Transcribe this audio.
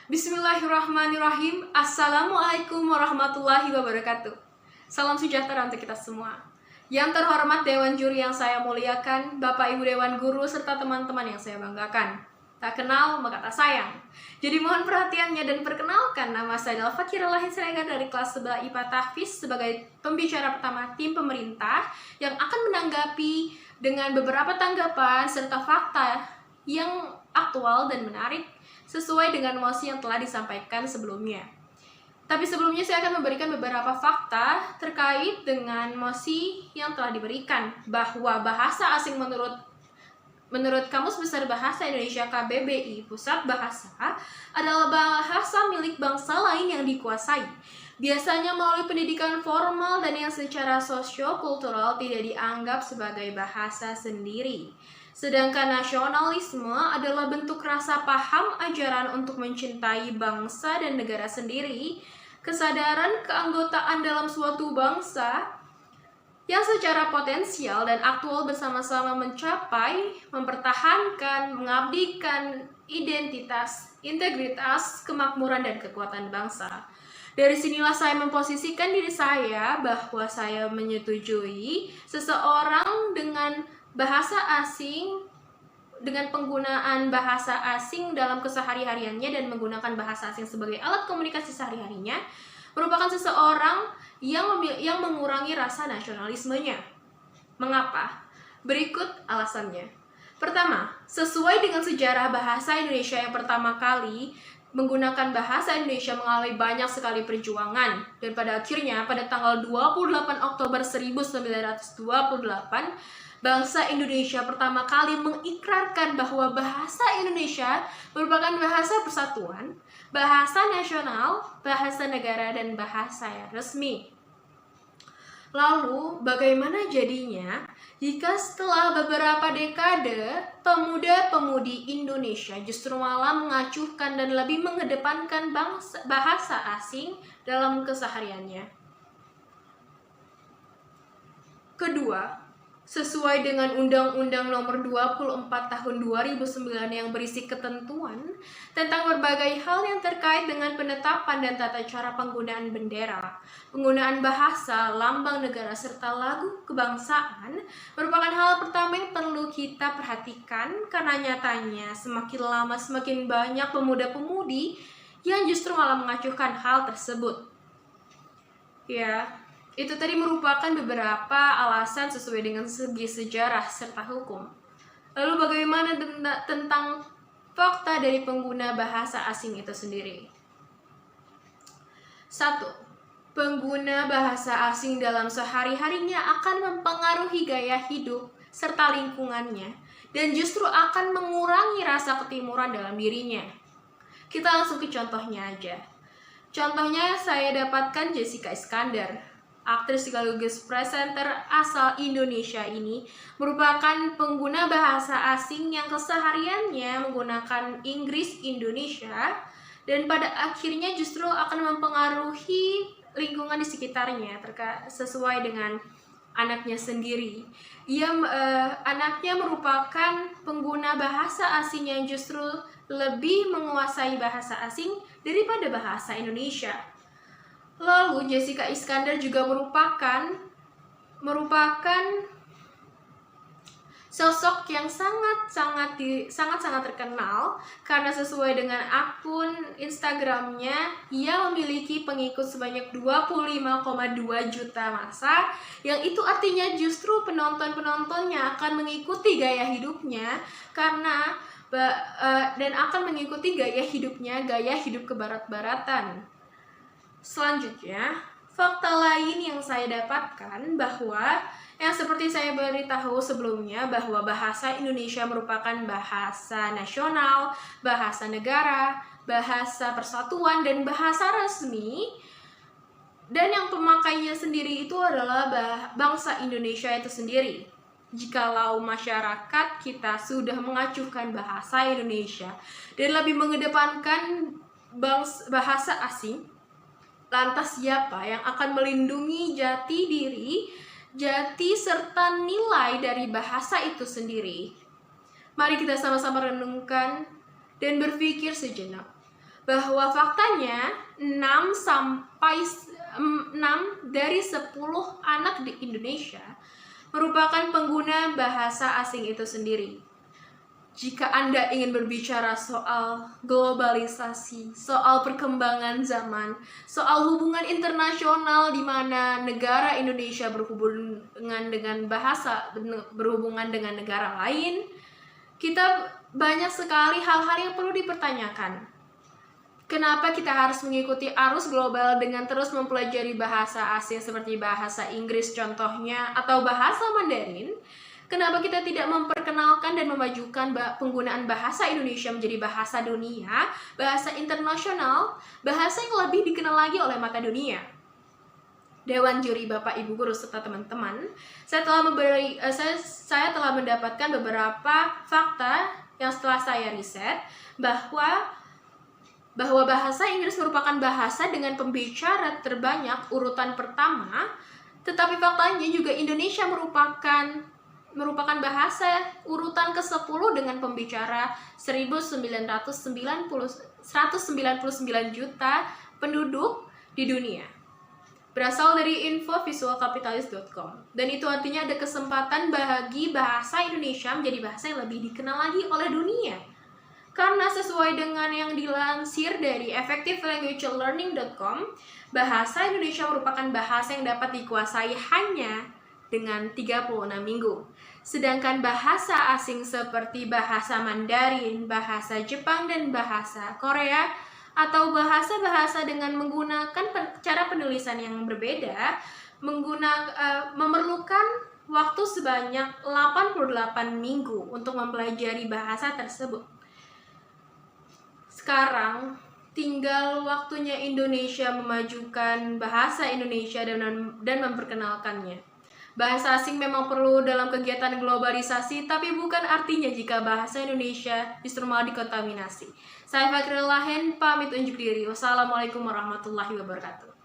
Bismillahirrahmanirrahim. Assalamualaikum warahmatullahi wabarakatuh. Salam sejahtera untuk kita semua. Yang terhormat Dewan Juri yang saya muliakan, Bapak Ibu Dewan Guru, serta teman-teman yang saya banggakan. Tak kenal maka tak sayang. Jadi mohon perhatiannya dan perkenalkan, nama saya adalah Fakirullah Siregar dari kelas 11 IPA Tahfiz sebagai pembicara pertama tim pemerintah yang akan menanggapi dengan beberapa tanggapan serta fakta yang aktual dan menarik sesuai dengan mosi yang telah disampaikan sebelumnya. Tapi sebelumnya saya akan memberikan beberapa fakta terkait dengan mosi yang telah diberikan, bahwa bahasa asing menurut Kamus Besar Bahasa Indonesia KBBI Pusat Bahasa adalah bahasa milik bangsa lain yang dikuasai, biasanya melalui pendidikan formal dan yang secara sosio-kultural tidak dianggap sebagai bahasa sendiri. Sedangkan nasionalisme adalah bentuk rasa paham ajaran untuk mencintai bangsa dan negara sendiri, kesadaran keanggotaan dalam suatu bangsa yang secara potensial dan aktual bersama-sama mencapai, mempertahankan, mengabdikan identitas, integritas, kemakmuran, dan kekuatan bangsa. Dari sinilah saya memposisikan diri saya bahwa saya menyetujui seseorang dengan bahasa asing, dengan penggunaan bahasa asing dalam kesehari-hariannya dan menggunakan bahasa asing sebagai alat komunikasi sehari-harinya merupakan seseorang yang mengurangi rasa nasionalismenya. Mengapa? Berikut alasannya. Pertama, sesuai dengan sejarah bahasa Indonesia yang pertama kali menggunakan bahasa Indonesia mengalami banyak sekali perjuangan, dan pada akhirnya pada tanggal 28 Oktober 1928 bangsa Indonesia pertama kali mengikrarkan bahwa bahasa Indonesia merupakan bahasa persatuan, bahasa nasional, bahasa negara, dan bahasa yang resmi. Lalu, bagaimana jadinya jika setelah beberapa dekade, pemuda-pemudi Indonesia justru malah mengacuhkan dan lebih mengedepankan bahasa asing dalam kesehariannya? Kedua, sesuai dengan Undang-Undang Nomor 24 Tahun 2009 yang berisi ketentuan tentang berbagai hal yang terkait dengan penetapan dan tata cara penggunaan bendera, penggunaan bahasa, lambang negara, serta lagu kebangsaan merupakan hal pertama yang perlu kita perhatikan, karena nyatanya semakin lama semakin banyak pemuda-pemudi yang justru malah mengacuhkan hal tersebut. Ya, itu tadi merupakan beberapa alasan sesuai dengan segi sejarah serta hukum. Lalu bagaimana tentang fakta dari pengguna bahasa asing itu sendiri? 1. Pengguna bahasa asing dalam sehari-harinya akan mempengaruhi gaya hidup serta lingkungannya, dan justru akan mengurangi rasa ketimuran dalam dirinya. Kita langsung ke contohnya aja. Contohnya saya dapatkan Jessica Iskandar. Aktris sekaligus presenter asal Indonesia ini merupakan pengguna bahasa asing yang kesehariannya menggunakan Inggris Indonesia, dan pada akhirnya justru akan mempengaruhi lingkungan di sekitarnya sesuai dengan anaknya sendiri. Anaknya merupakan pengguna bahasa asing yang justru lebih menguasai bahasa asing daripada bahasa Indonesia. Lalu Jessica Iskandar juga merupakan sosok yang sangat terkenal karena sesuai dengan akun Instagramnya, ia memiliki pengikut sebanyak 25,2 juta massa, yang itu artinya justru penontonnya akan mengikuti gaya hidupnya dan akan mengikuti gaya hidup kebarat-baratan. Selanjutnya, fakta lain yang saya dapatkan bahwa yang seperti saya beritahu sebelumnya, bahwa bahasa Indonesia merupakan bahasa nasional, bahasa negara, bahasa persatuan, dan bahasa resmi, dan yang pemakainya sendiri itu adalah bangsa Indonesia itu sendiri. Jikalau masyarakat kita sudah mengacuhkan bahasa Indonesia dan lebih mengedepankan bahasa asing, lantas siapa yang akan melindungi jati diri, jati serta nilai dari bahasa itu sendiri? Mari kita sama-sama renungkan dan berpikir sejenak. bahwa faktanya 6 dari 10 anak di Indonesia merupakan pengguna bahasa asing itu sendiri. Jika Anda ingin berbicara soal globalisasi, soal perkembangan zaman, soal hubungan internasional di mana negara Indonesia berhubungan dengan negara lain, kita banyak sekali hal-hal yang perlu dipertanyakan. Kenapa kita harus mengikuti arus global dengan terus mempelajari bahasa asing seperti bahasa Inggris contohnya atau bahasa Mandarin? Kenapa kita tidak memperkenalkan dan memajukan penggunaan bahasa Indonesia menjadi bahasa dunia, bahasa internasional, bahasa yang lebih dikenal lagi oleh mata dunia? Dewan Juri, Bapak, Ibu Guru, serta teman-teman, saya telah mendapatkan beberapa fakta yang setelah saya riset bahwa bahasa Inggris merupakan bahasa dengan pembicara terbanyak urutan pertama, tetapi faktanya juga Indonesia merupakan bahasa urutan ke-10 dengan pembicara 199 juta penduduk di dunia. Berasal dari infovisualcapitalist.com. Dan itu artinya ada kesempatan bagi bahasa Indonesia menjadi bahasa yang lebih dikenal lagi oleh dunia. Karena sesuai dengan yang dilansir dari effectivelanguagelearning.com, bahasa Indonesia merupakan bahasa yang dapat dikuasai hanya dengan 36 minggu. Sedangkan bahasa asing seperti bahasa Mandarin, bahasa Jepang, dan bahasa Korea atau bahasa-bahasa dengan menggunakan cara penulisan yang berbeda memerlukan waktu sebanyak 88 minggu untuk mempelajari bahasa tersebut. Sekarang tinggal waktunya Indonesia memajukan bahasa Indonesia dan memperkenalkannya. Bahasa asing memang perlu dalam kegiatan globalisasi, tapi bukan artinya jika bahasa Indonesia justru malah dikontaminasi. Saya Fakhril Lahen, pamit unjuk diri. Wassalamualaikum warahmatullahi wabarakatuh.